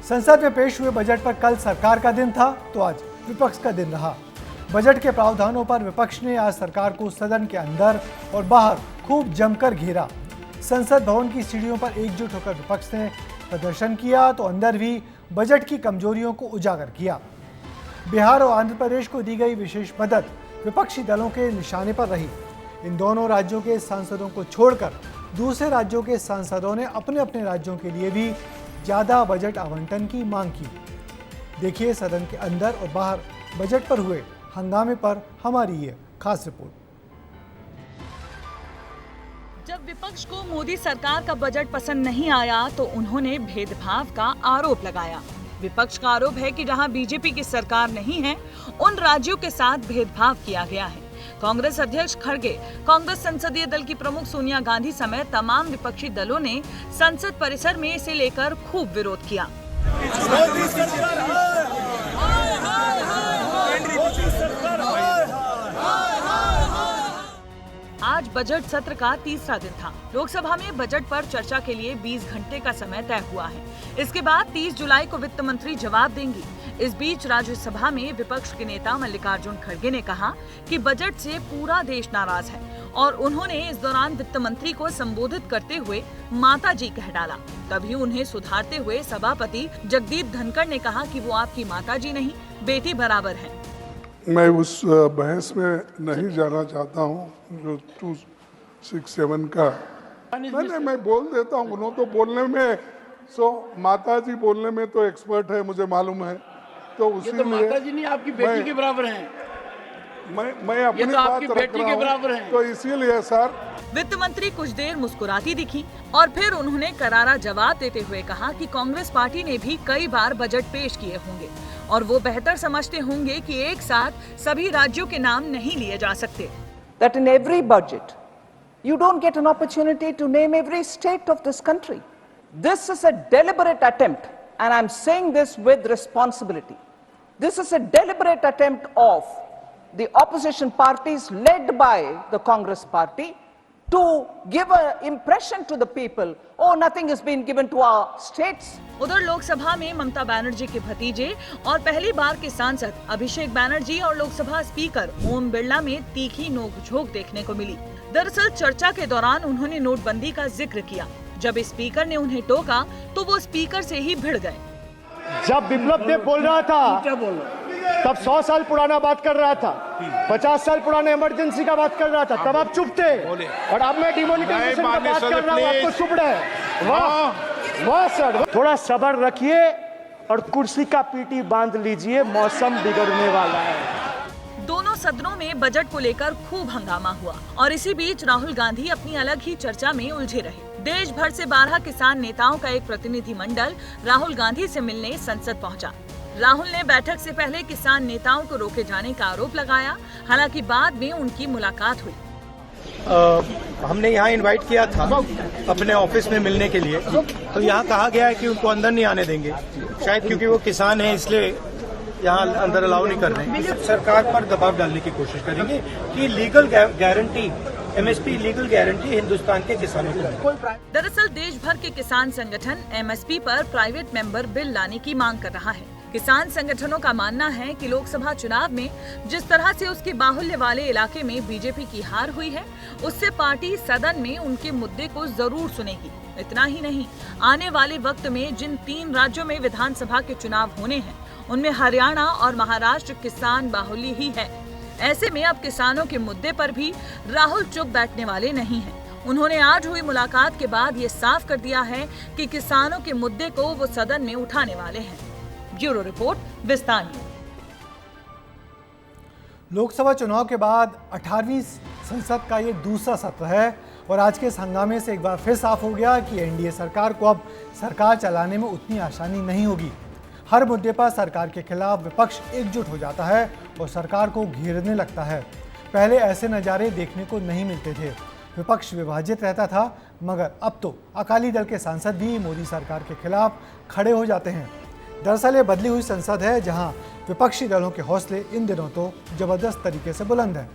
संसद में पेश हुए बजट पर कल सरकार का दिन था तो आज विपक्ष का दिन रहा। बजट के प्रावधानों पर विपक्ष ने आज सरकार को सदन के अंदर और बाहर खूब जमकर घेरा। संसद भवन की सीढ़ियों पर एकजुट होकर विपक्ष ने प्रदर्शन किया तो अंदर भी बजट की कमजोरियों को उजागर किया। बिहार और आंध्र प्रदेश को दी गई विशेष मदद विपक्षी दलों के निशाने पर रही। इन दोनों राज्यों के सांसदों को छोड़कर दूसरे राज्यों के सांसदों ने अपने अपने राज्यों के लिए भी ज़्यादा बजट आवंटन की मांग की। देखिए सदन के अंदर और बाहर बजट पर हुए हंगामे पर हमारी ये खास रिपोर्ट। जब विपक्ष को मोदी सरकार का बजट पसंद नहीं आया तो उन्होंने भेदभाव का आरोप लगाया। विपक्ष का आरोप है कि जहां बीजेपी की सरकार नहीं है, उन राज्यों के साथ भेदभाव किया गया है। कांग्रेस अध्यक्ष खड़गे, कांग्रेस संसदीय दल की प्रमुख सोनिया गांधी समेत तमाम विपक्षी दलों ने संसद परिसर में इसे लेकर खूब विरोध किया। आज बजट सत्र का तीसरा दिन था। लोकसभा में बजट पर चर्चा के लिए 20 घंटे का समय तय हुआ है। इसके बाद 30 जुलाई को वित्त मंत्री जवाब देंगी। इस बीच राज्यसभा में विपक्ष के नेता मल्लिकार्जुन खड़गे ने कहा कि बजट से पूरा देश नाराज है और उन्होंने इस दौरान वित्त मंत्री को संबोधित करते हुए माता जी कह डाला। तभी उन्हें सुधारते हुए सभापति जगदीप धनखड़ ने कहा कि वो आपकी माता जी नहीं, बेटी बराबर है। मैं उस बहस में नहीं जाना चाहता हूँ जो 267 का मैं बोल देता हूँ। उन्होंने तो बोलने में माता जी बोलने में तो एक्सपर्ट है, मुझे मालूम है। तो उसी तो माता जी नहीं आपकी बेटी के बराबर हैं। मैं अपनी बात रख रहा हूं, तो इसीलिए सर। वित्त मंत्री कुछ देर मुस्कुराती दिखी और फिर उन्होंने करारा जवाब देते हुए कहा कि कांग्रेस पार्टी ने भी कई बार बजट पेश किए होंगे और वो बेहतर समझते होंगे कि एक साथ सभी राज्यों के नाम नहीं लिए जा सकते। That in every budget you don't get an opportunity to name every state of this country. This is a deliberate attempt, and I'm saying this with responsibility. This is a deliberate attempt of the opposition parties led by the Congress party to give an impression to the people, oh, nothing has been given to our states. उधर लोकसभा में ममता बनर्जी के भतीजे और पहली बार के सांसद अभिषेक बनर्जी और Lok Sabha speaker Om Birla में तीखी नोक-झोंक देखने को मिली। दरअसल चर्चा के दौरान उन्होंने नोटबंदी का जिक्र किया। जब स्पीकर ने उन्हें टोका तो वो स्पीकर से ही भिड़ गए। जब विप्लव देव बोल रहा था तब 100 साल पुराना बात कर रहा था, 50 साल पुराने इमरजेंसी का बात कर रहा था, तब आप चुप थे। और अब मैं डिमोनेटाइजेशन का बात कर रहा हूँ, आपको चुप रहे। वाह वाह सर, थोड़ा सब्र रखिए और कुर्सी का पीटी बांध लीजिए, मौसम बिगड़ने वाला है। दोनों सदनों में बजट को लेकर खूब हंगामा हुआ और इसी बीच राहुल गांधी अपनी अलग ही चर्चा में उलझे रहे। देश भर से 12 किसान नेताओं का एक प्रतिनिधि मंडल राहुल गांधी से मिलने संसद पहुंचा। राहुल ने बैठक से पहले किसान नेताओं को रोके जाने का आरोप लगाया। हालांकि बाद में उनकी मुलाकात हुई। हमने यहाँ इनवाइट किया था अपने ऑफिस में मिलने के लिए, तो यहाँ कहा गया है कि उनको अंदर नहीं आने देंगे, शायद क्योंकि वो किसान हैं इसलिए यहाँ अंदर अलाउ नहीं कर रहे हैं। सरकार पर दबाव डालने की कोशिश करेंगे कि legal guarantee, MSP legal guarantee Hindustan के किसानों को। दरअसल देश भर के किसान संगठन एमएसपी पर प्राइवेट मेंबर बिल लाने की मांग कर रहा है। किसान संगठनों का मानना है कि लोकसभा चुनाव में जिस तरह से उसके बाहुल्य वाले इलाके में बीजेपी की हार हुई है, उससे पार्टी सदन में उनके मुद्दे को जरूर सुनेगी। इतना ही नहीं, आने वाले वक्त में जिन 3 राज्यों में विधानसभा के चुनाव होने हैं, उनमें हरियाणा और महाराष्ट्र किसान बाहुल्य ही है। ऐसे में अब किसानों के मुद्दे पर भी राहुल चुप बैठने वाले नहीं हैं। उन्होंने आज हुई मुलाकात के बाद ये साफ कर दिया है कि किसानों के मुद्दे को वो सदन में उठाने वाले हैं। ब्यूरो रिपोर्ट, विस्तार न्यूज। लोकसभा चुनाव के बाद 18वीं संसद का ये दूसरा सत्र है और आज के इस हंगामे से एक बार फिर साफ हो गया कि एनडीए सरकार को अब सरकार चलाने में उतनी आसानी नहीं होगी। हर मुद्दे पर सरकार के खिलाफ विपक्ष एकजुट हो जाता है और सरकार को घेरने लगता है। पहले ऐसे नज़ारे देखने को नहीं मिलते थे। विपक्ष विभाजित रहता था, मगर अब तो अकाली दल के सांसद भी मोदी सरकार के खिलाफ खड़े हो जाते हैं। दरअसल ये बदली हुई संसद है जहां विपक्षी दलों के हौसले इन दिनों तो जबरदस्त तरीके से बुलंद हैं।